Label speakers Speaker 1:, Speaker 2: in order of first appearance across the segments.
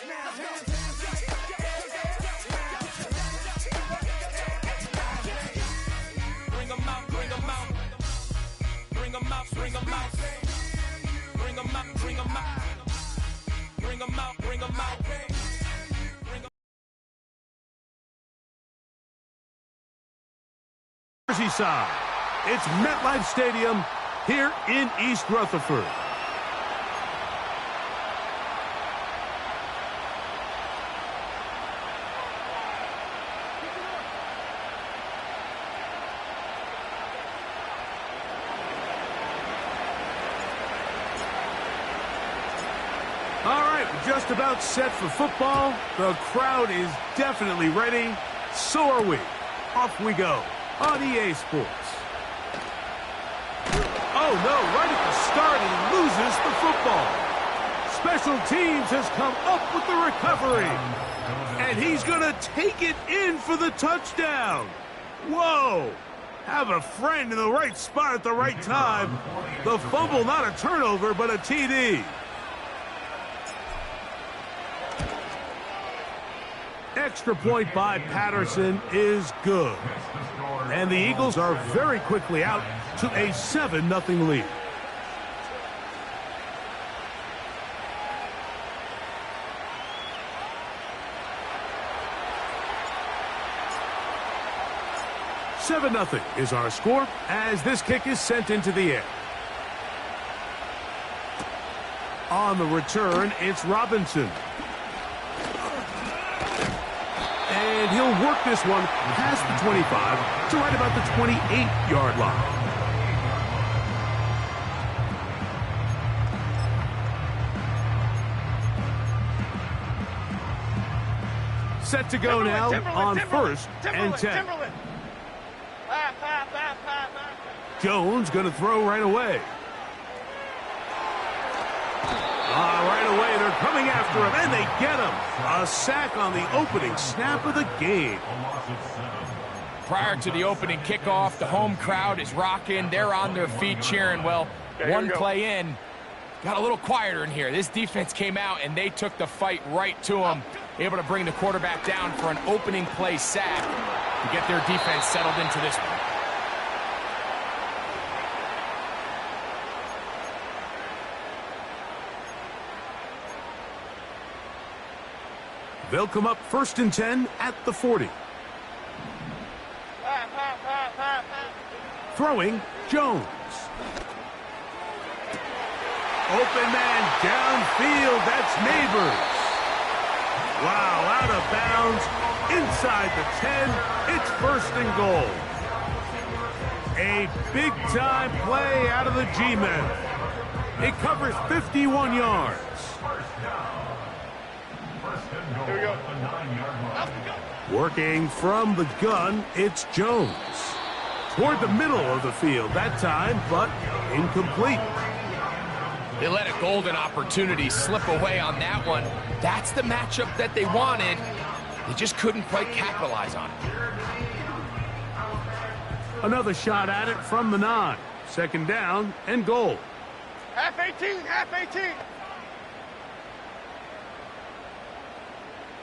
Speaker 1: Bring them out, bring them out. Bring them out, bring them out. Bring them out, bring them out. Bring them out, bring them out.
Speaker 2: Merseyside. It's MetLife Stadium here in East Rutherford. All right, we're just about set for football. The crowd is definitely ready. So are we. Off we go on EA Sports. Oh, no, right at the start, he loses the football. Special Teams has come up with the recovery. And he's going to take it in for the touchdown. Whoa. Have a friend in the right spot at the right time. The fumble, not a turnover, but a TD. Extra point by Patterson is good. And the Eagles are very quickly out to a 7-0 lead. "7-0 is our score as this kick is sent into the air. On the return, it's Robinson. And he'll work this one past the 25 to right about the 28-yard line. Set to go now on 1st and 10. Jones going to throw right away. Right away, they're coming after him, and they get him. A sack on the opening snap of the game.
Speaker 3: Prior to the opening kickoff, the home crowd is rocking. They're on their feet cheering. Well, one play in, got a little quieter in here. This defense came out, and they took the fight right to him, able to bring the quarterback down for an opening play sack to get their defense settled into this one.
Speaker 2: They'll come up 1st and 10 at the 40. Throwing, Jones. Open man downfield, that's Neighbors. Wow, out of bounds, inside the 10, it's 1st and goal. A big-time play out of the G-men. It covers 51 yards.
Speaker 4: Here we go.
Speaker 2: Working from the gun, it's Jones. Toward the middle of the field that time, but incomplete.
Speaker 3: They let a golden opportunity slip away on that one. That's the matchup that they wanted. They just couldn't quite capitalize on it.
Speaker 2: Another shot at it from the 9. 2nd down and goal.
Speaker 4: Half 18, half 18.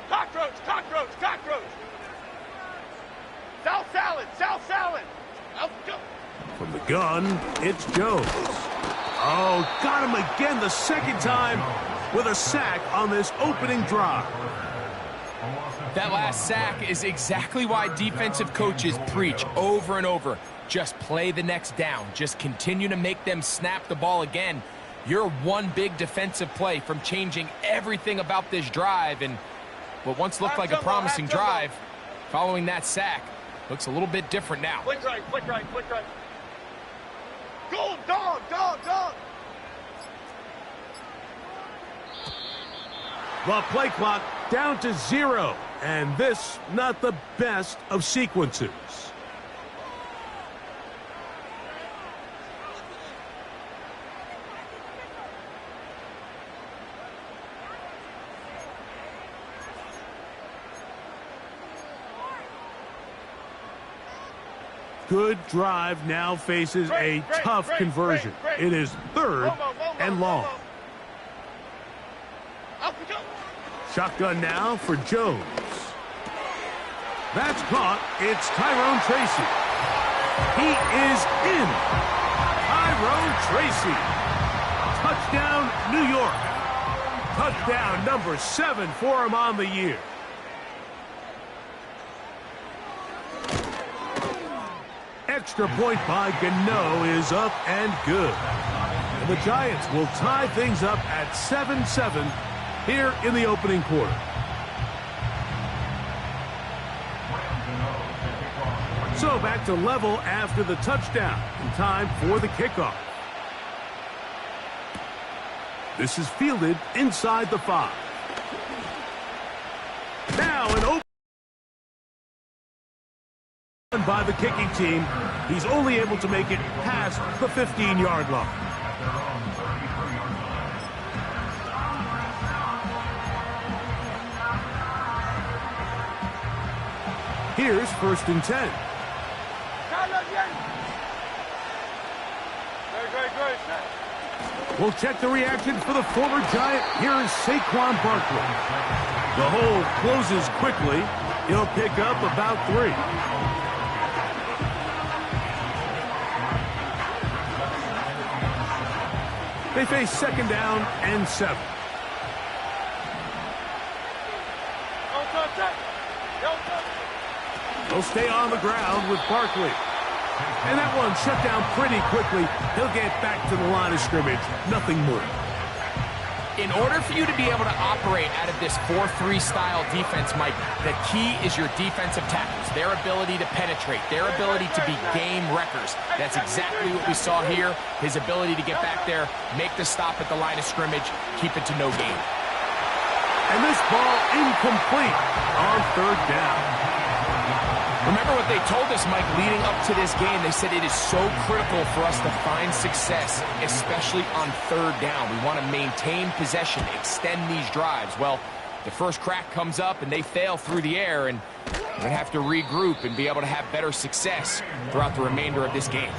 Speaker 4: Cockroach, cockroach, cockroach. South salad, south salad. Out go.
Speaker 2: From the gun, it's Jones. Oh, got him again the 2nd time with a sack on this opening drive.
Speaker 3: That last sack is exactly why defensive coaches preach over and over. Just play the next down. Just continue to make them snap the ball again. You're one big defensive play from changing everything about this drive, and what once looked like a promising drive, following that sack, looks a little bit different now.
Speaker 4: Quick right, quick right, quick right. Go, dog, dog, dog.
Speaker 2: The play clock down to 0, and this not the best of sequences. Good drive now faces a tough conversion. It is 3rd and long. Shotgun now for Jones. That's caught. It's Tyrone Tracy. He is in. Tyrone Tracy. Touchdown, New York. Touchdown number 7 for him on the year. Extra point by Gano is up and good. And the Giants will tie things up at 7-7 here in the opening quarter. So back to level after the touchdown. In time for the kickoff. This is fielded inside the 5. Now an open by the kicking team. He's only able to make it past the 15-yard line. Here's 1st and 10. We'll check the reaction for the former Giant. Here is Saquon Barkley. The hole closes quickly. He'll pick up about 3. They face 2nd down and 7. They'll stay on the ground with Barkley. And that one shut down pretty quickly. He'll get back to the line of scrimmage. Nothing more.
Speaker 3: In order for you to be able to operate out of this 4-3 style defense, Mike, the key is your defensive tackles, their ability to penetrate, their ability to be game wreckers. That's exactly what we saw here. His ability to get back there, make the stop at the line of scrimmage, keep it to no gain.
Speaker 2: And this ball incomplete on 3rd down.
Speaker 3: Remember what they told us, Mike, leading up to this game. They said it is so critical for us to find success, especially on 3rd down. We want to maintain possession, extend these drives. Well, the first crack comes up and they fail through the air, and we're going to have to regroup and be able to have better success throughout the remainder of this game.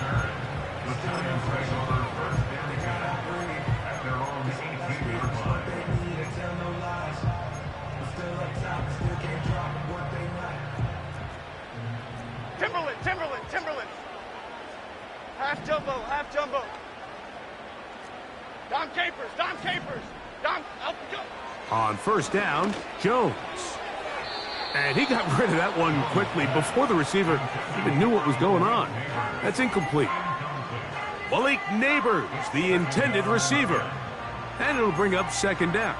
Speaker 4: Timberland. Half jumbo. Dom Capers. Dom, out we go.
Speaker 2: On 1st down, Jones. And he got rid of that one quickly before the receiver even knew what was going on. That's incomplete. Malik Neighbors, the intended receiver. And it'll bring up 2nd down.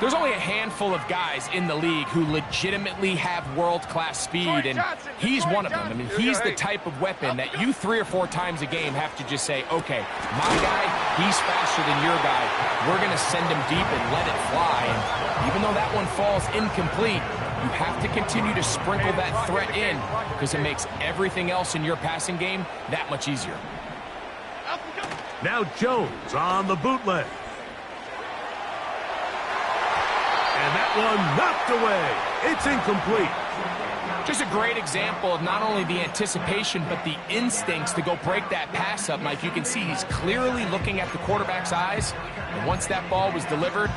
Speaker 3: There's only a handful of guys in the league who legitimately have world-class speed, and he's one of them. I mean, he's the type of weapon that you 3 or 4 times a game have to just say, okay, my guy, he's faster than your guy. We're going to send him deep and let it fly. And even though that one falls incomplete, you have to continue to sprinkle that threat in because it makes everything else in your passing game that much easier.
Speaker 2: Now Jones on the bootleg. And that one knocked away. It's incomplete.
Speaker 3: Just a great example of not only the anticipation, but the instincts to go break that pass up, Mike. You can see he's clearly looking at the quarterback's eyes. And once that ball was delivered,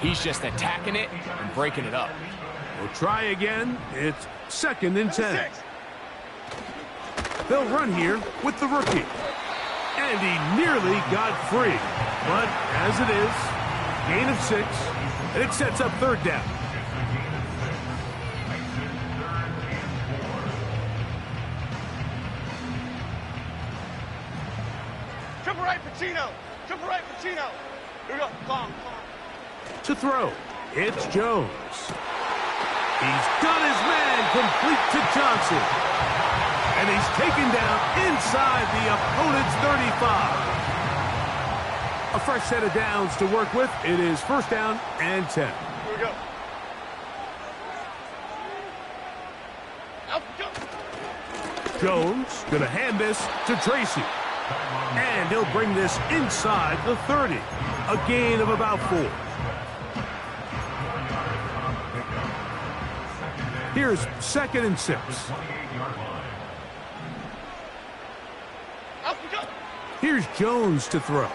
Speaker 3: he's just attacking it and breaking it up.
Speaker 2: We'll try again. It's 2nd and 10. They'll run here with the rookie. And he nearly got free. But as it is, gain of 6. And it sets up 3rd down.
Speaker 4: Triple right, Pacino. Here we go. Come on.
Speaker 2: To throw, it's Jones. He's got his man complete to Johnson. And he's taken down inside the opponent's 35. A fresh set of downs to work with. It is 1st down and 10.
Speaker 4: Here we go. Out we go.
Speaker 2: Jones going to hand this to Tracy. And he'll bring this inside the 30. A gain of about 4. Here's 2nd and 6.
Speaker 4: Out we go.
Speaker 2: Here's Jones to throw.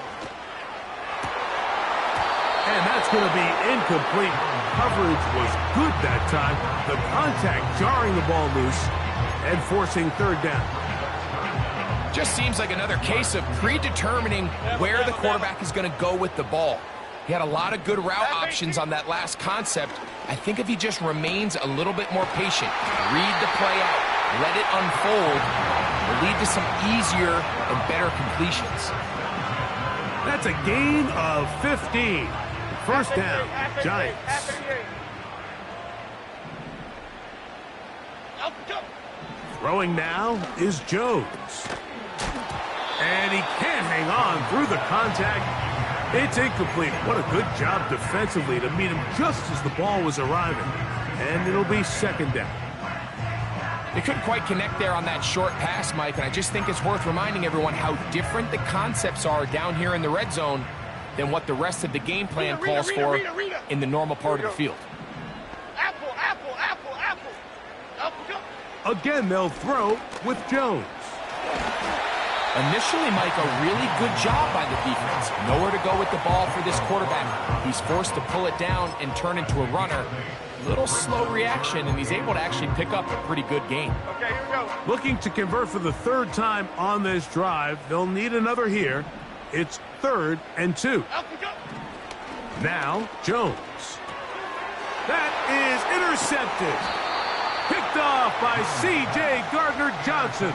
Speaker 2: And that That's going to be incomplete. Coverage was good that time. The contact jarring the ball loose and forcing third down.
Speaker 3: Just seems like another case of predetermining where the quarterback is going to go with the ball. He had a lot of good route options on that last concept. I think if he just remains a little bit more patient, read the play out, let it unfold, will lead to some easier and better completions.
Speaker 2: That's a gain of 15. First down, Giants. Throwing now is Jones. And he can't hang on through the contact. It's incomplete. What a good job defensively to meet him just as the ball was arriving. And it'll be second down.
Speaker 3: They couldn't quite connect there on that short pass, Mike, and I just think it's worth reminding everyone how different the concepts are down here in the red zone than what the rest of the game plan calls for in the normal part of the field.
Speaker 4: Apple.
Speaker 2: Again, they'll throw with Jones.
Speaker 3: Initially, Mike, a really good job by the defense. Nowhere to go with the ball for this quarterback. He's forced to pull it down and turn into a runner. Little slow reaction, and he's able to actually pick up a pretty good gain.
Speaker 4: Okay, here we go.
Speaker 2: Looking to convert for the third time on this drive. They'll need another here. It's 3rd and 2. Now, Jones. That is intercepted. Picked off by C.J. Gardner-Johnson.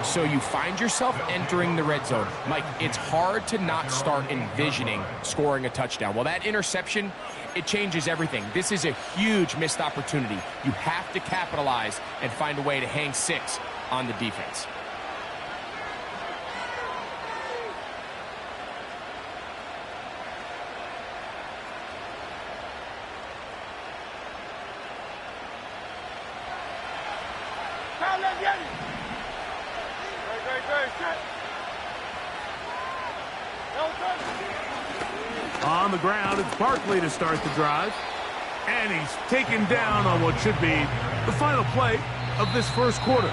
Speaker 3: So you find yourself entering the red zone. Mike, it's hard to not start envisioning scoring a touchdown. Well, that interception, it changes everything. This is a huge missed opportunity. You have to capitalize and find a way to hang 6 on the defense.
Speaker 2: On the ground, it's Barkley to start the drive. And he's taken down on what should be the final play of this first quarter.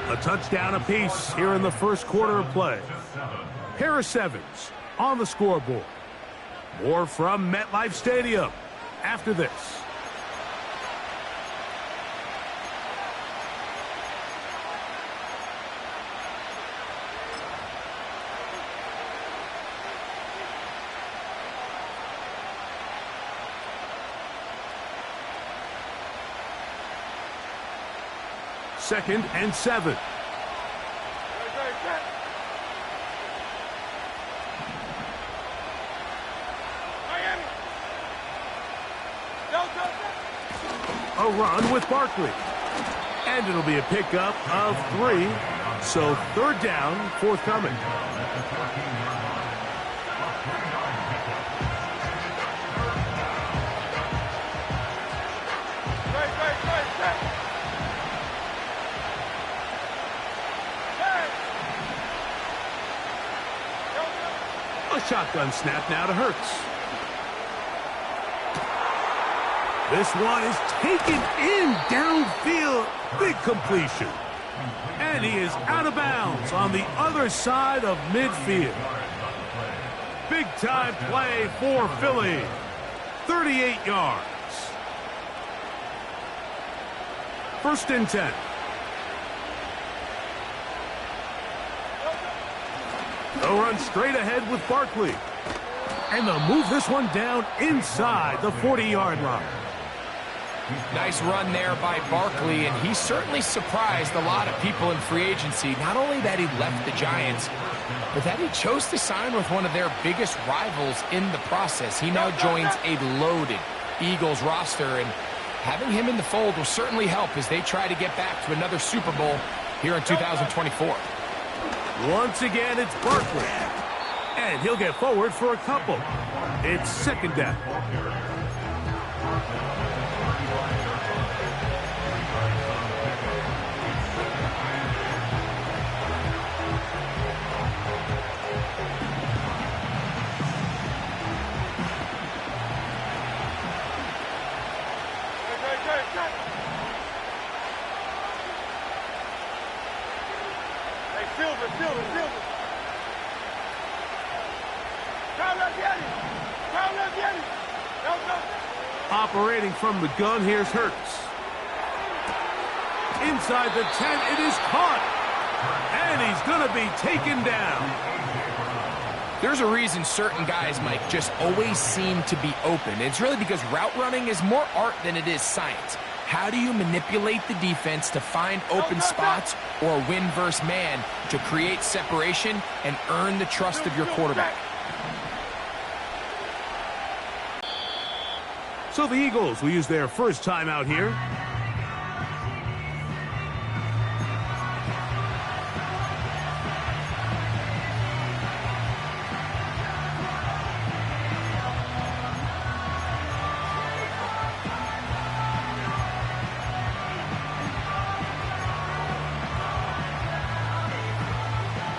Speaker 2: A touchdown apiece here in the first quarter of play. Pair of 7s on the scoreboard. More from MetLife Stadium after this. Second and 7. A run with Barkley. And it'll be a pickup of 3. So third down, forthcoming. A shotgun snap now to Hurts. This one is taken in downfield. Big completion. And he is out of bounds on the other side of midfield. Big time play for Philly. 38 yards. First and 10. They'll run straight ahead with Barkley. And they'll move this one down inside the 40-yard line.
Speaker 3: Nice run there by Barkley, and he certainly surprised a lot of people in free agency. Not only that he left the Giants, but that he chose to sign with one of their biggest rivals in the process. He now joins a loaded Eagles roster, and having him in the fold will certainly help as they try to get back to another Super Bowl here in 2024.
Speaker 2: Once again, it's Barkley. And he'll get forward for a couple. It's second down.
Speaker 4: Silver.
Speaker 2: Operating from the gun, here's Hurts. Inside the 10, it is caught. And he's going to be taken down.
Speaker 3: There's a reason certain guys, Mike, just always seem to be open. It's really because route running is more art than it is science. How do you manipulate the defense to find open spots or win versus man to create separation and earn the trust of your quarterback?
Speaker 2: So the Eagles will use their first timeout here.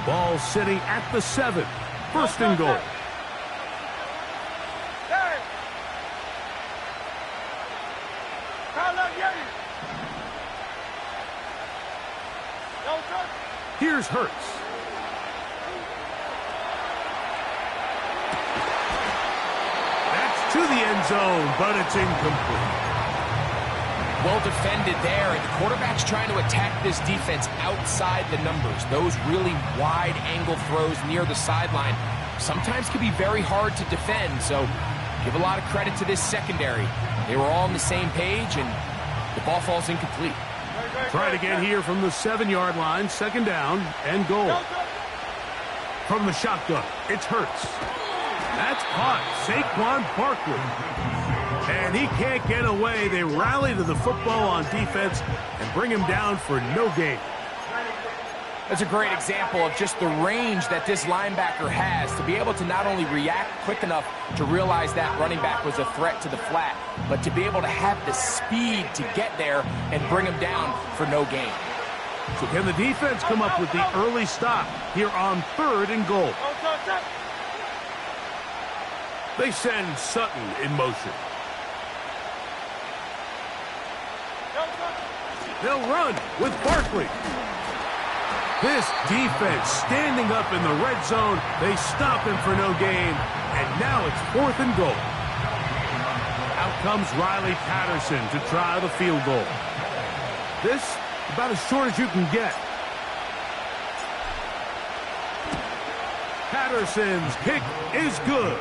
Speaker 2: Ball sitting at the 7. First and goal. Here's Hurts. That's to the end zone, but it's incomplete.
Speaker 3: Well defended there, and the quarterback's trying to attack this defense outside the numbers. Those really wide-angle throws near the sideline sometimes can be very hard to defend, so give a lot of credit to this secondary. They were all on the same page, and the ball falls incomplete.
Speaker 2: Try it again here from the 7-yard line, second down and goal. From the shotgun, it's Hurts. That's caught. Saquon Barkley. And he can't get away. They rally to the football on defense and bring him down for no gain.
Speaker 3: That's a great example of just the range that this linebacker has to be able to not only react quick enough to realize that running back was a threat to the flat, but to be able to have the speed to get there and bring him down for no gain.
Speaker 2: So can the defense come up with the early stop here on third and goal? They send Sutton in motion. They'll run with Barkley. This defense standing up in the red zone. They stop him for no gain, and now it's fourth and goal. Out comes Riley Patterson to try the field goal. This about as short as you can get. Patterson's kick is good.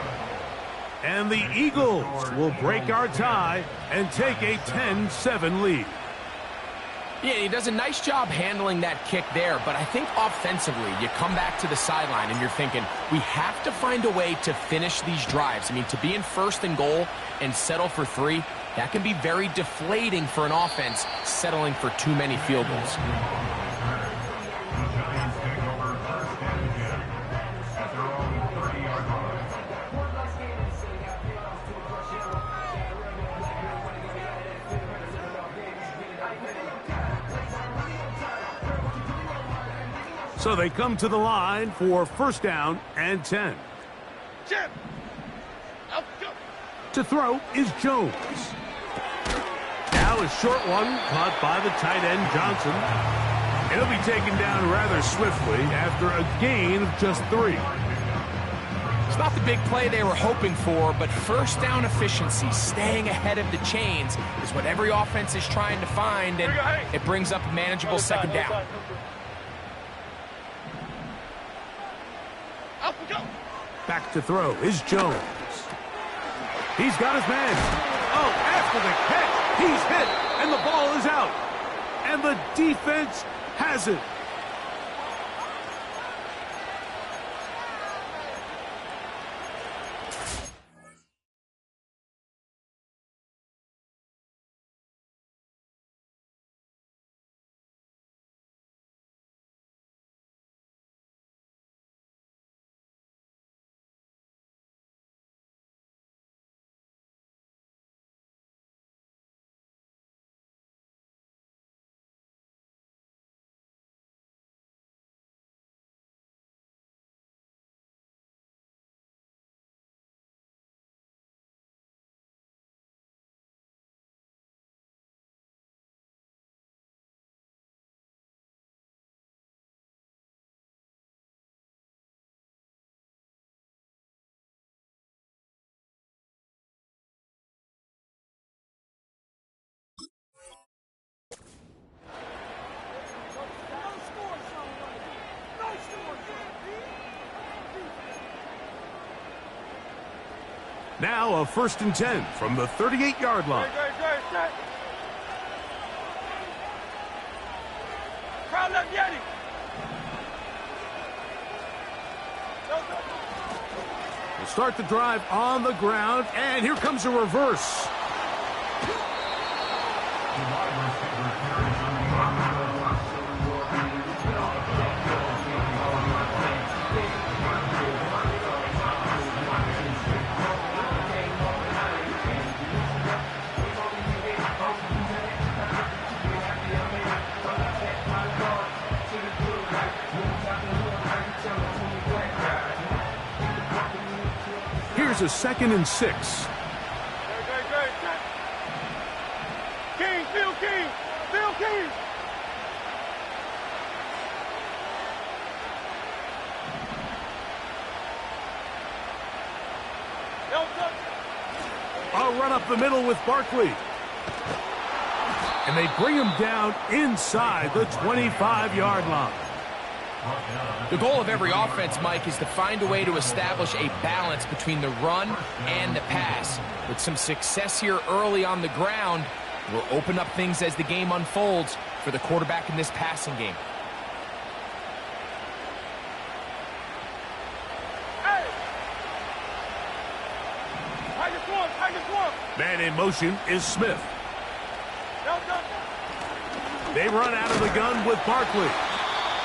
Speaker 2: And the Eagles will break our tie and take a 10-7 lead.
Speaker 3: Yeah, he does a nice job handling that kick there, but I think offensively, you come back to the sideline and you're thinking, we have to find a way to finish these drives. I mean, to be in first and goal and settle for 3, that can be very deflating for an offense settling for too many field goals.
Speaker 2: So they come to the line for first down and 10.
Speaker 4: Chip.
Speaker 2: To throw is Jones. Now a short one caught by the tight end Johnson. It'll be taken down rather swiftly after a gain of just 3.
Speaker 3: It's not the big play they were hoping for, but first down efficiency, staying ahead of the chains, is what every offense is trying to find, and it brings up a manageable second down.
Speaker 2: Back to throw is Jones. He's got his man. Oh, after the catch, he's hit, and the ball is out. And the defense has it. Now a 1st and 10 from the 38-yard line.
Speaker 4: Crowd left Yeti.
Speaker 2: We'll start the drive on the ground, and here comes a reverse. Here's a 2nd and 6.
Speaker 4: King, Phil King, Phil King.
Speaker 2: A run up the middle with Barkley. And they bring him down inside the 25-yard line.
Speaker 3: The goal of every offense, Mike, is to find a way to establish a balance between the run and the pass. With some success here early on the ground, will open up things as the game unfolds for the quarterback in this passing game.
Speaker 4: Hey! Tiger swarm.
Speaker 2: Man in motion is Smith. They run out of the gun with Barkley.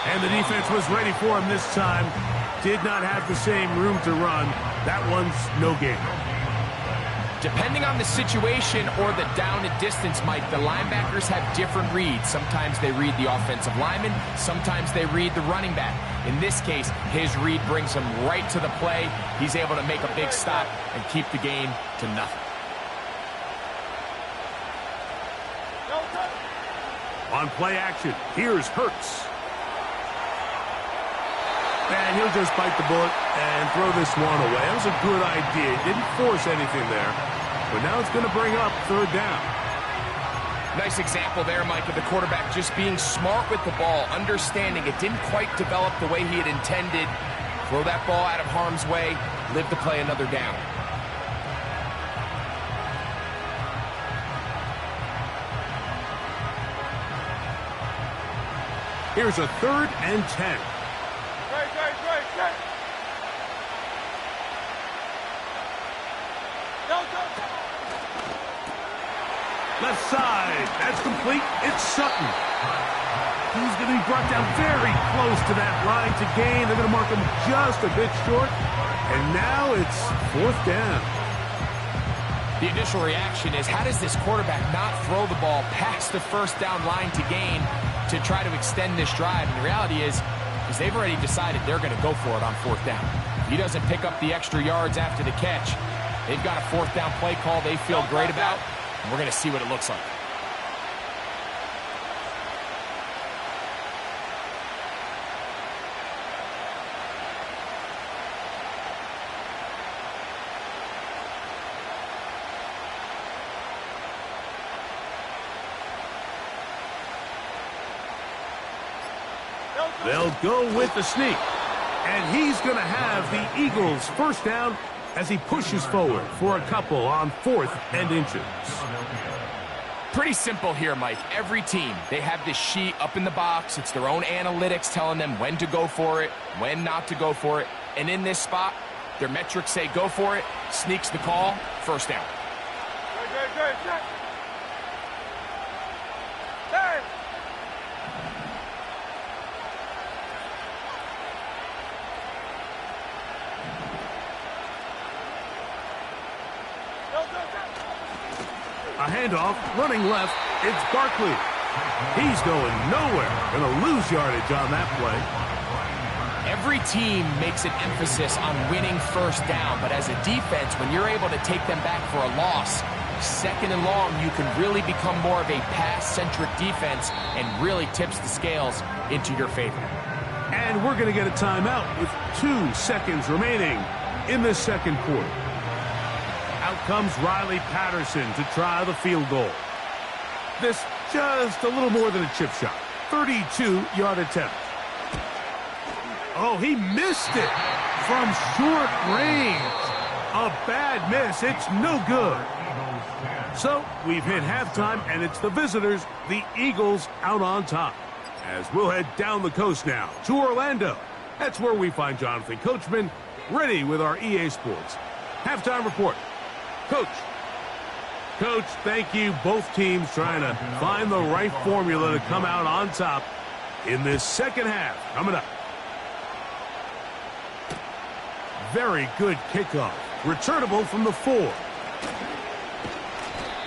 Speaker 2: And the defense was ready for him this time. Did not have the same room to run. That one's no gain.
Speaker 3: Depending on the situation or the down and distance, Mike, the linebackers have different reads. Sometimes they read the offensive lineman. Sometimes they read the running back. In this case, his read brings him right to the play. He's able to make a big stop and keep the game to nothing.
Speaker 2: On play action, here's Hurts. And he'll just bite the bullet and throw this one away. That was a good idea. Didn't force anything there. But now it's going to bring up 3rd down.
Speaker 3: Nice example there, Mike, of the quarterback just being smart with the ball, understanding it didn't quite develop the way he had intended. Throw that ball out of harm's way, live to play another down.
Speaker 2: Here's a 3rd and 10.
Speaker 4: Great.
Speaker 2: Left side. That's complete. It's Sutton. He's going to be brought down very close to that line to gain. They're going to mark him just a bit short. And now it's 4th down.
Speaker 3: The initial reaction is, how does this quarterback not throw the ball past the 1st down line to gain to try to extend this drive? And the reality is they've already decided they're going to go for it on 4th down. If he doesn't pick up the extra yards after the catch, they've got a 4th down play call they feel great about, and we're going to see what it looks like.
Speaker 2: They'll go with the sneak. And he's going to have the Eagles 1st down as he pushes forward for a couple on 4th and inches.
Speaker 3: Pretty simple here, Mike. Every team, they have this sheet up in the box. It's their own analytics telling them when to go for it, when not to go for it. And in this spot, their metrics say go for it, sneaks the call, 1st down.
Speaker 4: Great. Hey!
Speaker 2: A handoff, running left, it's Barkley. He's going nowhere. Going to lose yardage on that play.
Speaker 3: Every team makes an emphasis on winning 1st down, but as a defense, when you're able to take them back for a loss, 2nd and long, you can really become more of a pass-centric defense and really tips the scales into your favor.
Speaker 2: And we're going to get a timeout with 2 seconds remaining in the 2nd quarter. Out comes Riley Patterson to try the field goal. This just a little more than a chip shot. 32-yard attempt. Oh, he missed it from short range. A bad miss. It's no good. So we've hit halftime, and it's the visitors, the Eagles, out on top. As we'll head down the coast now to Orlando. That's where we find Jonathan Coachman ready with our EA Sports halftime report. Coach, thank you. Both teams trying to find the right formula to come out on top in this second half. Coming up. Very good kickoff. Returnable from the 4.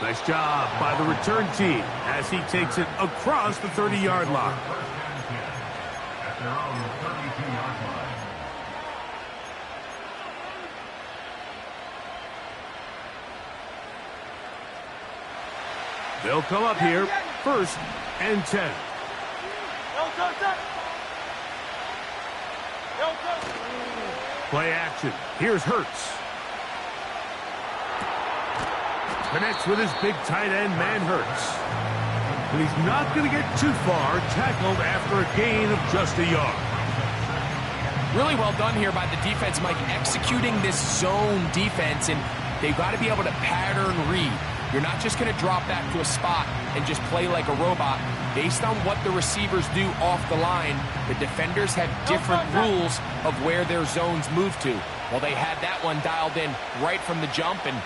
Speaker 2: Nice job by the return team as he takes it across the 30-yard line. They'll come up here, 1st and 10. Play action. Here's Hurts. Connects with his big tight end, man Hurts. But he's not going to get too far, tackled after a gain of just a yard.
Speaker 3: Really well done here by the defense, Mike, executing this zone defense, and they've got to be able to pattern read. You're not just going to drop back to a spot and just play like a robot. Based on what the receivers do off the line, the defenders have different rules of where their zones move to. Well, they had that one dialed in right from the jump, and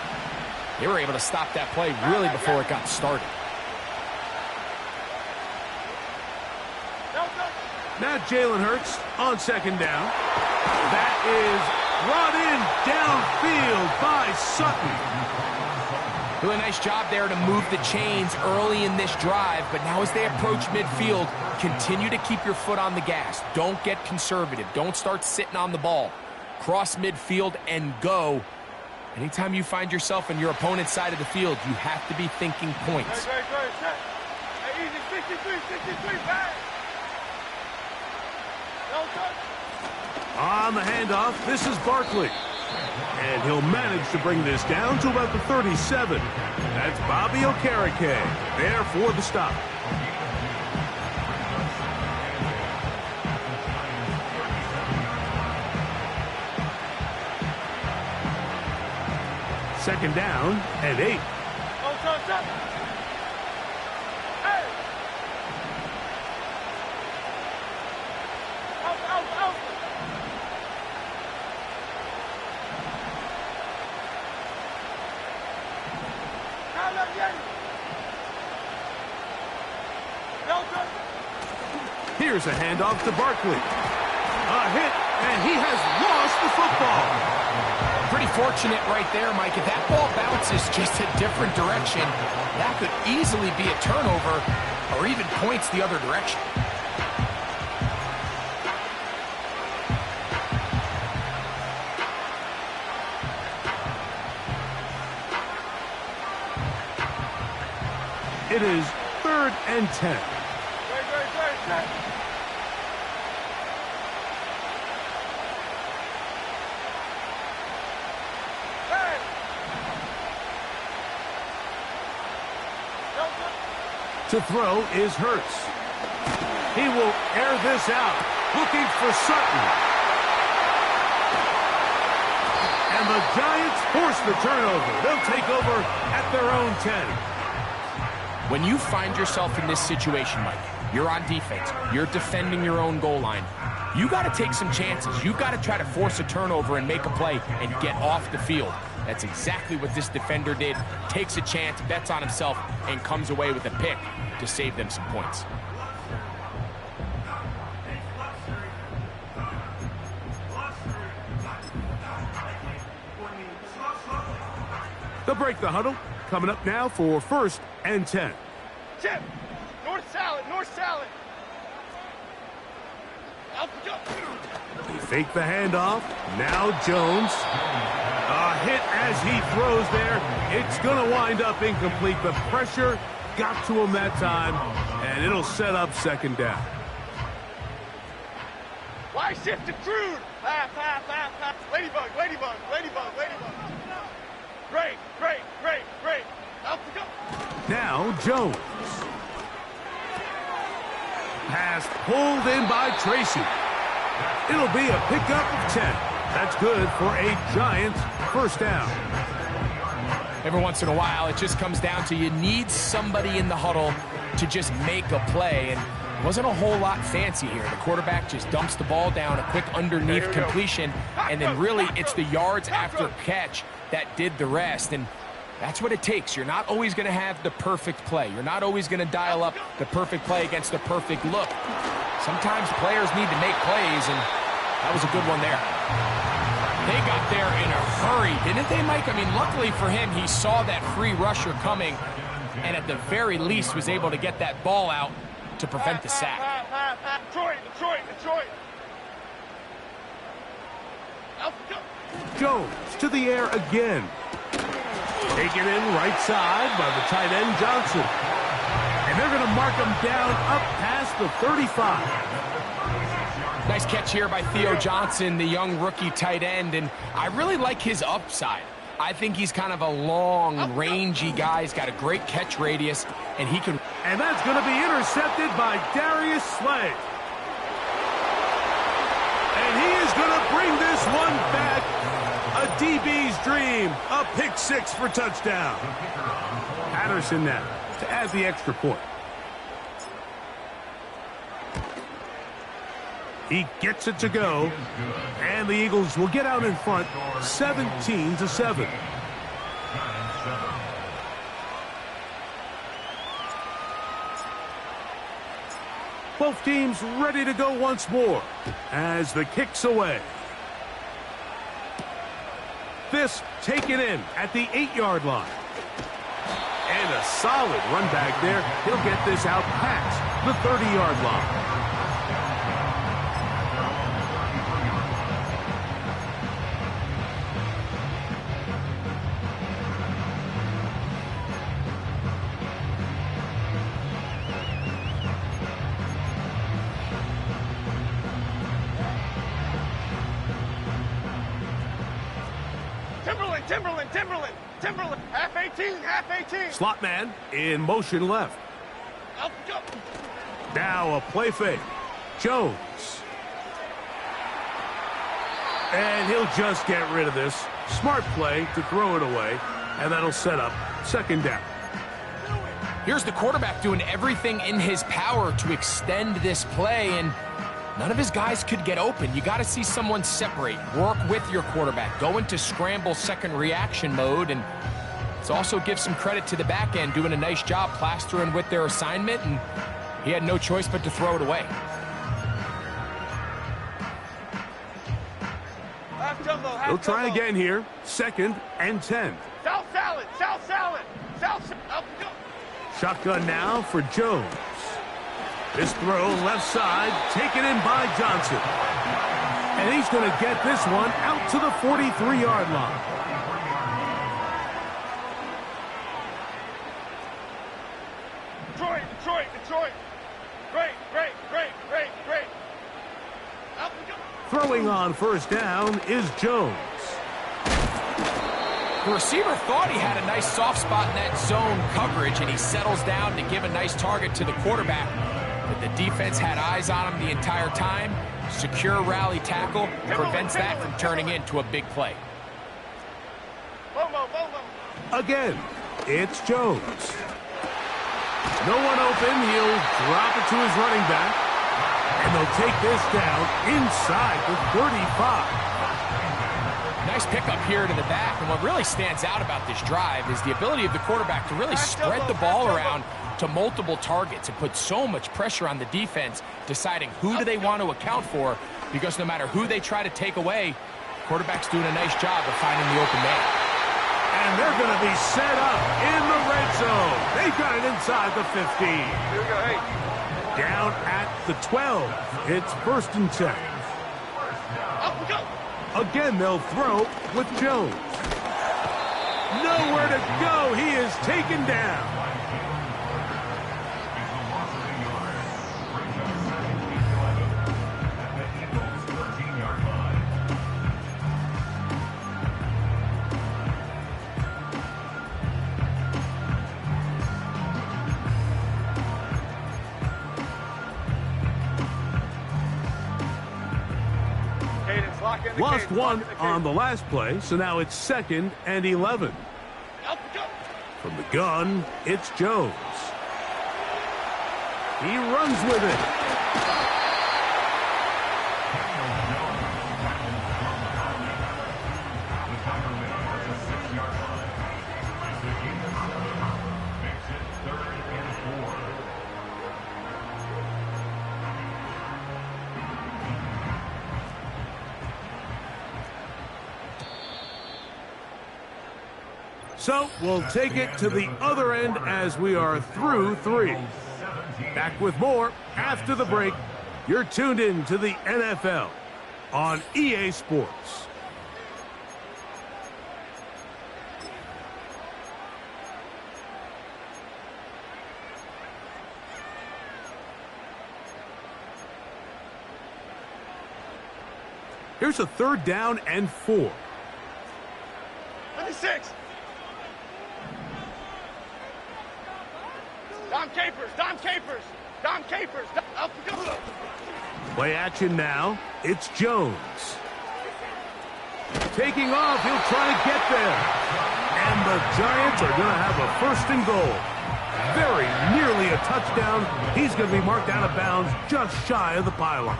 Speaker 3: they were able to stop that play really before it got started.
Speaker 2: Now Jalen Hurts on 2nd down. That is brought in downfield by Sutton.
Speaker 3: Really nice job there to move the chains early in this drive, but now as they approach midfield, continue to keep your foot on the gas. Don't get conservative. Don't start sitting on the ball. Cross midfield and go. Anytime you find yourself on your opponent's side of the field, you have to be thinking points.
Speaker 2: On the handoff, this is Barkley. And he'll manage to bring this down to about the 37. That's Bobby Okereke there for the stop. Second down and 8. Here's a handoff to Barkley. A hit, and he has lost the football.
Speaker 3: Pretty fortunate right there, Mike. If that ball bounces just a different direction, that could easily be a turnover or even points the other direction.
Speaker 2: It is 3rd and 10. To throw is Hurts. He will air this out, looking for Sutton. And the Giants force the turnover. They'll take over at their own 10.
Speaker 3: When you find yourself in this situation, Mike, you're on defense, you're defending your own goal line, you got to take some chances. You've got to try to force a turnover and make a play and get off the field. That's exactly what this defender did. Takes a chance, bets on himself, and comes away with a pick to save them some points.
Speaker 2: They'll break the huddle. Coming up now for 1st and 10.
Speaker 4: Chip, north salad, north salad.
Speaker 2: He faked the handoff. Now Jones. A hit as he throws there. It's going to wind up incomplete. The pressure got to him that time, and it'll set up 2nd down.
Speaker 4: Why shift to crude? Pass. Ladybug. Great. Out to go.
Speaker 2: Now Jones. Pass pulled in by Tracy. It'll be a pickup of 10. That's good for a Giants first down.
Speaker 3: Every once in a while, it just comes down to you need somebody in the huddle to just make a play, and it wasn't a whole lot fancy here. The quarterback just dumps the ball down, a quick underneath completion, and then really it's the yards after catch that did the rest, and that's what it takes. You're not always going to have the perfect play. You're not always going to dial up the perfect play against the perfect look. Sometimes players need to make plays, and that was a good one there. They got there in a hurry, didn't they, Mike? I mean, luckily for him, he saw that free rusher coming, and at the very least was able to get that ball out to prevent the sack.
Speaker 4: Detroit.
Speaker 2: Jones to the air again. Taken in right side by the tight end Johnson. And they're going to mark him down up past the 35.
Speaker 3: Nice catch here by Theo Johnson, the young rookie tight end, and I really like his upside. I think he's kind of a long, rangy guy. He's got a great catch radius, and he can...
Speaker 2: And that's going to be intercepted by Darius Slay. And he is going to bring this one back. A DB's dream. A pick six for touchdown. Patterson now to add the extra point. He gets it to go, and the Eagles will get out in front, 17-7. Both teams ready to go once more as the kick's away. This taken in at the 8-yard line. And a solid run back there. He'll get this out past the 30-yard line.
Speaker 4: Timberland, half 18.
Speaker 2: Slot man in motion left.
Speaker 4: Up, go.
Speaker 2: Now a play fake. Jones. And he'll just get rid of this. Smart play to throw it away, and that'll set up second down.
Speaker 3: Here's the quarterback doing everything in his power to extend this play, and none of his guys could get open. You got to see someone separate, work with your quarterback, go into scramble second reaction mode, and let's also give some credit to the back end doing a nice job plastering with their assignment, and he had no choice but to throw it away.
Speaker 2: He'll try again here. 2nd and 10.
Speaker 4: South salad.
Speaker 2: Shotgun now for Jones. This throw left side taken in by Johnson. And he's going to get this one out to the 43-yard line.
Speaker 4: Detroit. Great. Up we go.
Speaker 2: Throwing on first down is Jones.
Speaker 3: The receiver thought he had a nice soft spot in that zone coverage, and he settles down to give a nice target to the quarterback. But the defense had eyes on him the entire time. Secure rally tackle prevents that from turning into a big play.
Speaker 2: Again, it's Jones. No one open. He'll drop it to his running back. And they'll take this down inside the 35.
Speaker 3: Nice pickup here to the back, and what really stands out about this drive is the ability of the quarterback to really spread the ball around to multiple targets and put so much pressure on the defense, deciding who do they want to account for, because no matter who they try to take away, the quarterback's doing a nice job of finding the open man.
Speaker 2: And they're going to be set up in the red zone. They've got it inside the 15.
Speaker 4: Here we go, hey.
Speaker 2: Down at the 12. It's 1st and 10.
Speaker 4: Up we go.
Speaker 2: Again, they'll throw with Jones. Nowhere to go. He is taken down. Lost one on the last play, so now it's 2nd and 11. From the gun, it's Jones. He runs with it. So we'll take it to the other end as we are through 3. Back with more after the break. You're tuned in to the NFL on EA Sports. Here's a 3rd down and 4.
Speaker 4: 26. Dom Capers, Dom Capers, Dom Capers.
Speaker 2: Play action now. It's Jones. Taking off. He'll try to get there. And the Giants are going to have a 1st and goal. Very nearly a touchdown. He's going to be marked out of bounds just shy of the pylon.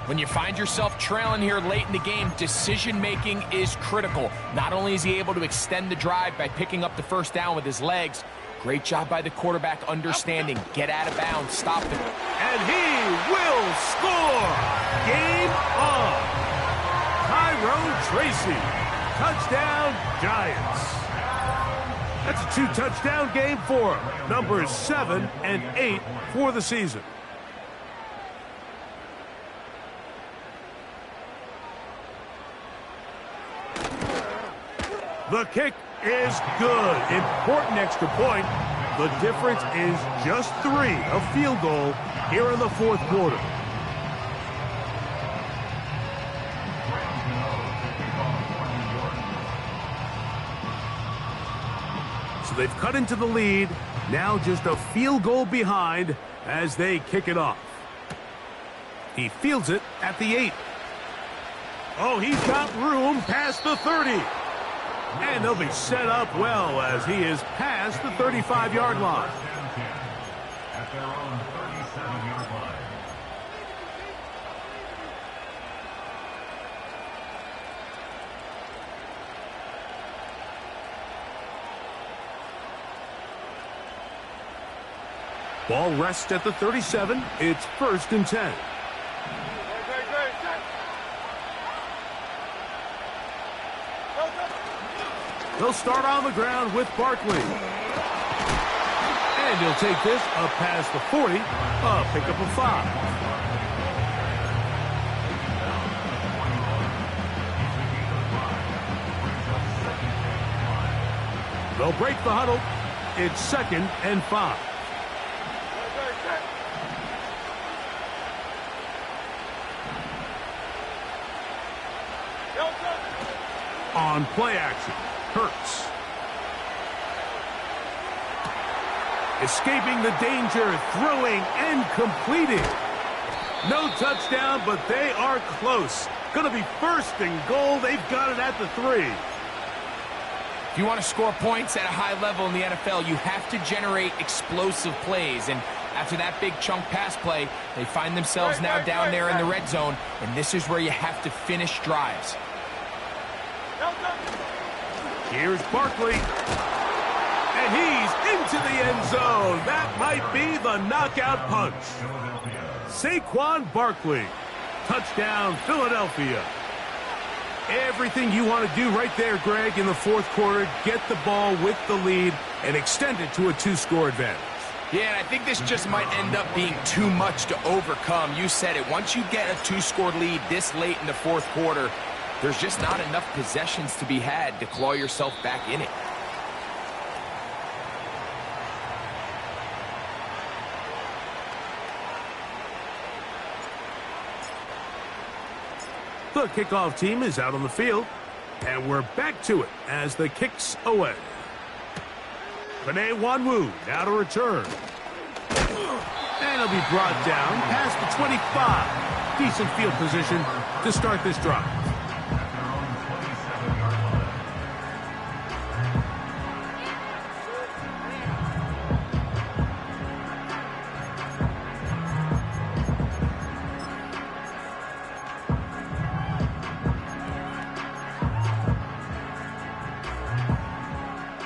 Speaker 3: When you find yourself trailing here late in the game, decision-making is critical. Not only is he able to extend the drive by picking up the 1st down with his legs, great job by the quarterback understanding. Get out of bounds. Stop it.
Speaker 2: And he will score. Game on. Tyrone Tracy. Touchdown, Giants. That's a 2-touchdown game for him. Numbers 7 and 8 for the season. The kick is good. Important extra point. The difference is just 3, a field goal here in the 4th quarter. So they've cut into the lead. Now just a field goal behind as they kick it off. He fields it at the 8. Oh, he's got room past the 30. And they'll be set up well as he is past the 35-yard line.
Speaker 5: At their own 37-yard line.
Speaker 2: Ball rests at the 37. It's 1st and 10. They'll start on the ground with Barkley. And he'll take this up past the 40, a pickup of 5. They'll break the huddle. It's 2nd and 5. On play action. Hurts. Escaping the danger, throwing and completing. No touchdown, but they are close. Going to be 1st and goal. They've got it at the 3.
Speaker 3: If you want to score points at a high level in the NFL, you have to generate explosive plays. And after that big chunk pass play, they find themselves now down there in the red zone. And this is where you have to finish drives.
Speaker 2: Here's Barkley. And he's into the end zone. That might be the knockout punch. Saquon Barkley. Touchdown, Philadelphia. Everything you want to do right there, Greg, in the 4th quarter. Get the ball with the lead and extend it to a 2-score advantage.
Speaker 3: Yeah, and I think this just might end up being too much to overcome. You said it. Once you get a 2-score lead this late in the 4th quarter, there's just not enough possessions to be had to claw yourself back in it.
Speaker 2: The kickoff team is out on the field, and we're back to it as the kick's away. Panay Wanwu now to return. And he'll be brought down past the 25. Decent field position to start this drive.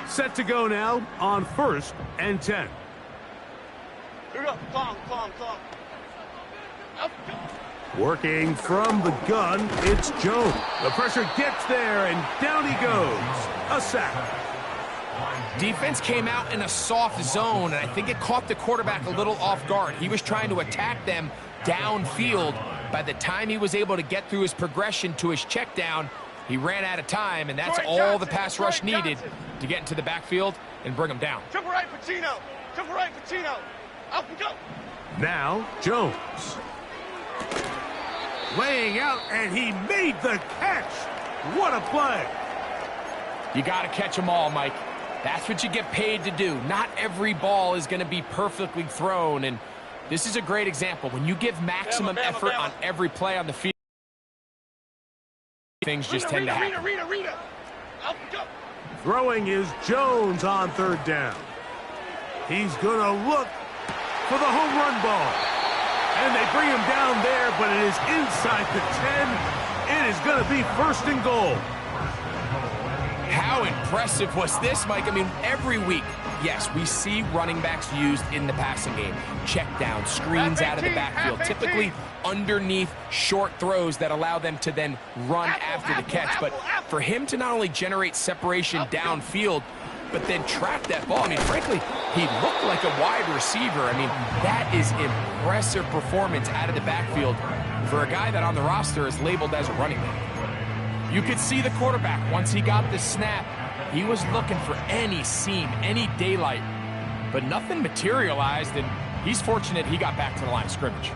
Speaker 2: Set to go now on 1st and 10.
Speaker 4: Here we go. Calm. Up.
Speaker 2: Working from the gun, it's Jones. The pressure gets there, and down he goes. A sack.
Speaker 3: Defense came out in a soft zone, and I think it caught the quarterback a little off guard. He was trying to attack them downfield. By the time he was able to get through his progression to his check down, he ran out of time, and that's all the pass rush needed to get into the backfield and bring him down.
Speaker 4: Triple right, Pacino. Up and go.
Speaker 2: Now, Jones. Laying out, and he made the catch. What a play.
Speaker 3: You got to catch them all, Mike. That's what you get paid to do. Not every ball is going to be perfectly thrown, and this is a great example. When you give maximum effort on every play on the field, things just tend to happen.
Speaker 4: Rita. Up and go.
Speaker 2: Throwing is Jones on 3rd down. He's going to look for the home run ball. And they bring him down there, but it is inside the 10. It is going to be 1st and goal.
Speaker 3: How impressive was this, Mike? I mean, every week, yes, we see running backs used in the passing game. Check down, screens out of the backfield, typically underneath short throws that allow them to then run after the catch. But for him to not only generate separation downfield, but then trap that ball, I mean, frankly, he looked like a wide receiver. I mean, that is impressive performance out of the backfield for a guy that on the roster is labeled as a running back. You could see the quarterback, once he got the snap, he was looking for any seam, any daylight, but nothing materialized, and he's fortunate he got back to the line of scrimmage.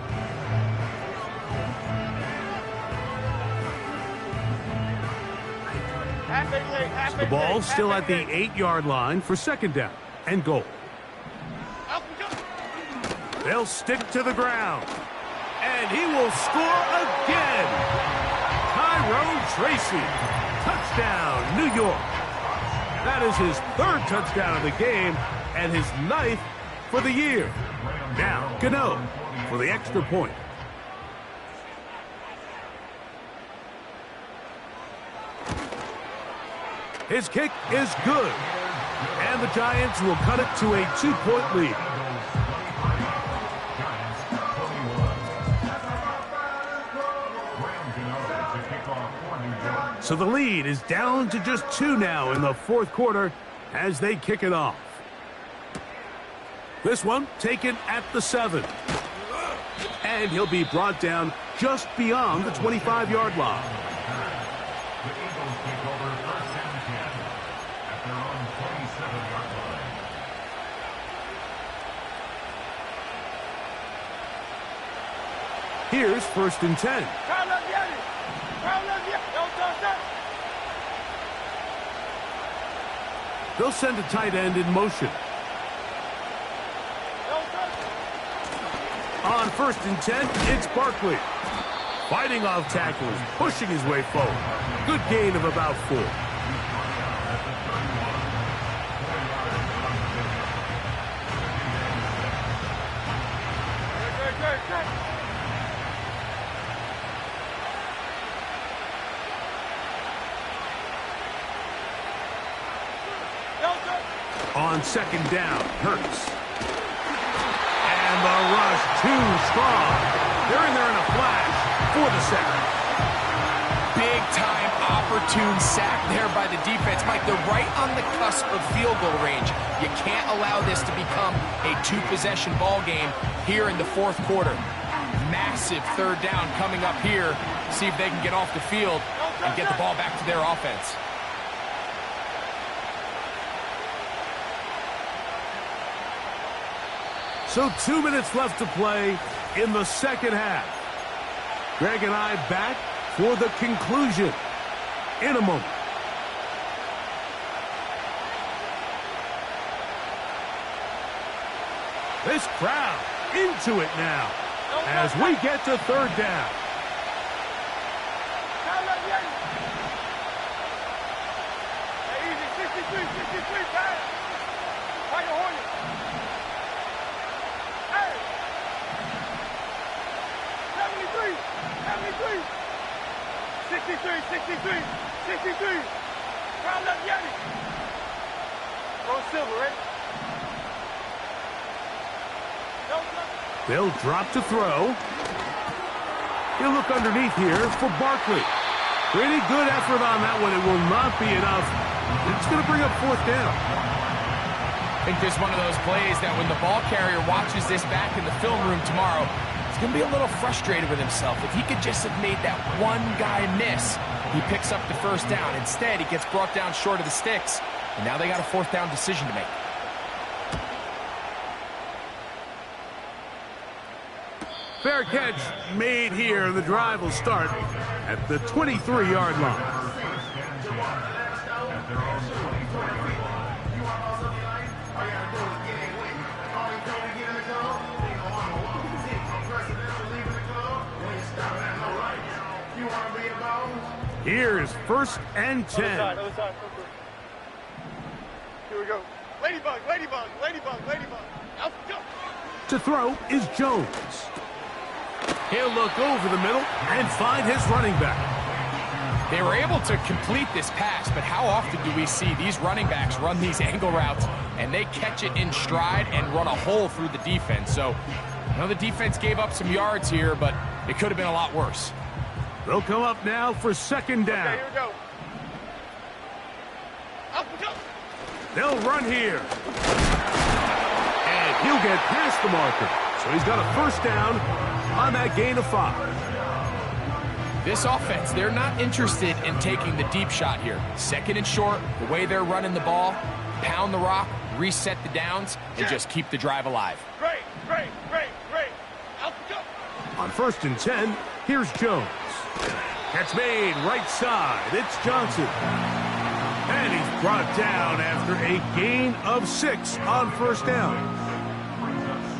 Speaker 2: The ball still at the 8-yard line for 2nd down and goal. They'll stick to the ground, and he will score again. Tyrone Tracy, touchdown, New York. That is his 3rd touchdown of the game and his 9th for the year. Now, Gano for the extra point. His kick is good, and the Giants will cut it to a 2-point lead. So the lead is down to just 2 now in the 4th quarter as they kick it off. This one taken at the 7. And he'll be brought down just beyond the 25-yard line. Here's 1st and 10. They'll send a tight end in motion. On 1st and 10, it's Barkley. Fighting off tackles, pushing his way forward. Good gain of about 4. On 2nd down, Hurts. And the rush too strong. They're in there in a flash for the sack.
Speaker 3: Big-time opportune sack there by the defense. Mike, they're right on the cusp of field goal range. You can't allow this to become a 2-possession ball game here in the 4th quarter. Massive 3rd down coming up here. See if they can get off the field and get the ball back to their offense.
Speaker 2: So 2 minutes left to play in the 2nd half. Greg and I back for the conclusion in a moment. This crowd into it now as we get to 3rd down.
Speaker 4: 63, pass. Right on you. Hey. 73, 73. 63. Round up, Yanni. Throw silver, right?
Speaker 2: They'll drop to throw. He'll look underneath here for Barkley. Pretty good effort on that one. It will not be enough. It's going to bring up fourth down.
Speaker 3: I think this is one of those plays that when the ball carrier watches this back in the film room tomorrow, he's going to be a little frustrated with himself. If he could just have made that one guy miss, he picks up the first down. Instead, he gets brought down short of the sticks, and now they got a fourth down decision to make.
Speaker 2: Fair catch made here. The drive will start at the 23-yard line. Here's first and 10.
Speaker 4: Other side. Here we go. Ladybug. Out, go.
Speaker 2: To throw is Jones. He'll look over the middle and find his running back.
Speaker 3: They were able to complete this pass, but how often do we see these running backs run these angle routes and they catch it in stride and run a hole through the defense? So, I know the defense gave up some yards here, but it could have been a lot worse.
Speaker 2: They'll come up now for second down.
Speaker 4: Okay, here we go. Up we go.
Speaker 2: They'll run here. And he'll get past the marker. So he's got a first down on that gain of 5.
Speaker 3: This offense, they're not interested in taking the deep shot here. Second and short, the way they're running the ball, pound the rock, reset the downs, and just keep the drive alive.
Speaker 4: Great. Out we go.
Speaker 2: On first and 10, here's Jones. Catch made right side. It's Johnson. And he's brought down after a gain of 6 on first down.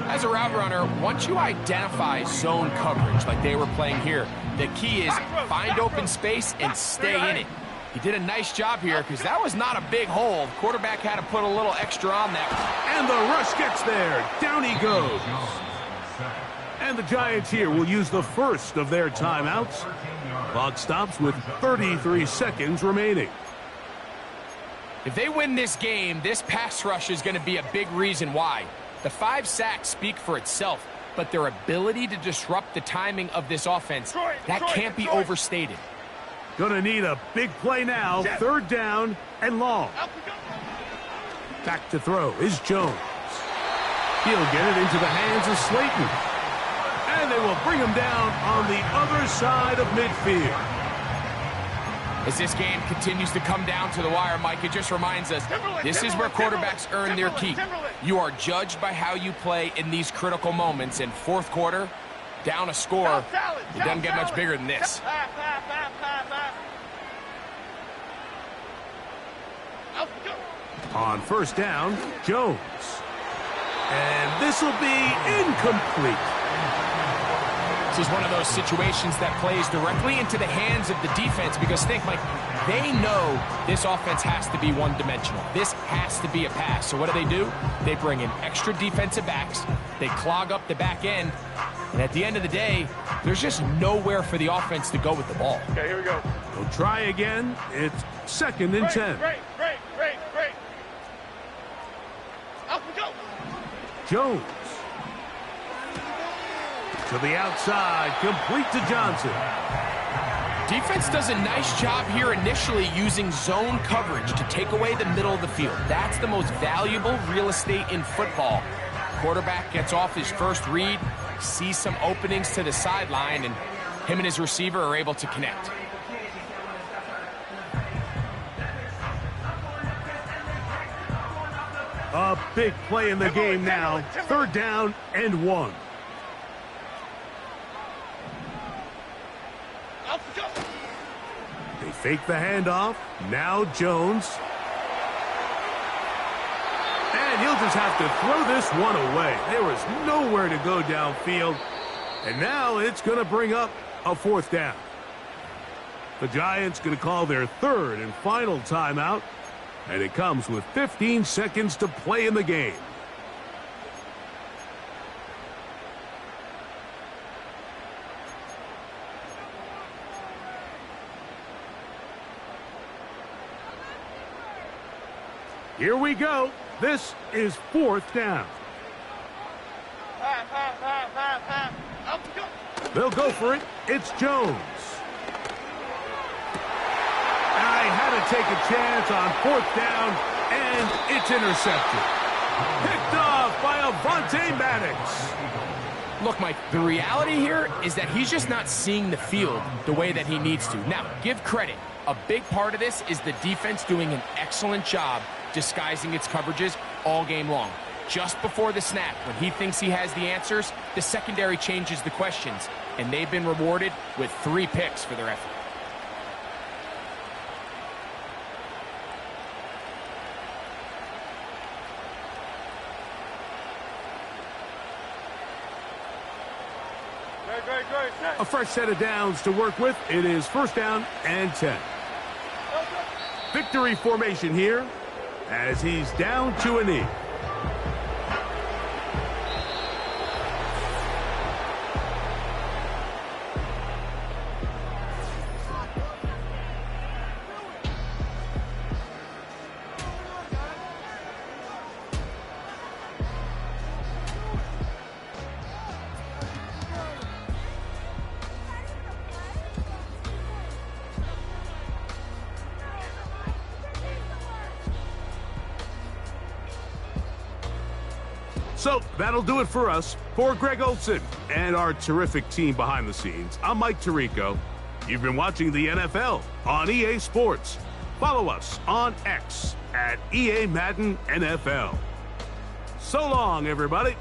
Speaker 3: As a route runner, once you identify zone coverage like they were playing here, the key is find open space and stay in it. He did a nice job here because that was not a big hole. The quarterback had to put a little extra on that.
Speaker 2: And the rush gets there. Down he goes. And the Giants here will use the first of their timeouts. Clock stops with 33 seconds remaining.
Speaker 3: If they win this game, this pass rush is going to be a big reason why. The 5 sacks speak for itself, but their ability to disrupt the timing of this offense, that can't be overstated.
Speaker 2: Gonna need a big play now. Third down and long. Back to throw is Jones. He'll get it into the hands of Slayton. And they will bring him down on the other side of midfield.
Speaker 3: As this game continues to come down to the wire, Mike, it just reminds us, this is where quarterbacks earn their keep. You are judged by how you play in these critical moments. In fourth quarter, down a score, it doesn't get much bigger than this.
Speaker 2: On first down, Jones. And this will be incomplete.
Speaker 3: This is one of those situations that plays directly into the hands of the defense because think, Mike, they know this offense has to be one-dimensional. This has to be a pass. So what do? They bring in extra defensive backs. They clog up the back end. And at the end of the day, there's just nowhere for the offense to go with the ball.
Speaker 4: Okay, here we go.
Speaker 2: We'll try again. It's second and 10.
Speaker 4: Great. Up we go.
Speaker 2: Jones. To the outside, complete to Johnson.
Speaker 3: Defense does a nice job here initially using zone coverage to take away the middle of the field. That's the most valuable real estate in football. Quarterback gets off his first read, sees some openings to the sideline, and him and his receiver are able to connect.
Speaker 2: A big play in the game now. Third down and 1. They fake the handoff. Now Jones. And he'll just have to throw this one away. There was nowhere to go downfield. And now it's going to bring up a fourth down. The Giants going to call their third and final timeout And it comes with 15 seconds to play in the game. Here we go. This is 4th down. They'll go for it. It's Jones. I had to take a chance on 4th down, and it's intercepted. Picked off by Avonte Maddox.
Speaker 3: Look, Mike, the reality here is that he's just not seeing the field the way that he needs to. Now, give credit. A big part of this is the defense doing an excellent job disguising its coverages all game long. Just before the snap, when he thinks he has the answers, the secondary changes the questions, and they've been rewarded with 3 picks for their effort.
Speaker 2: A fresh set of downs to work with. It is 1st down and 10. Victory formation here as he's down to a knee. So that'll do it for us. For Greg Olson and our terrific team behind the scenes, I'm Mike Tirico. You've been watching the NFL on EA Sports. Follow us on X at EA Madden NFL. So long, everybody.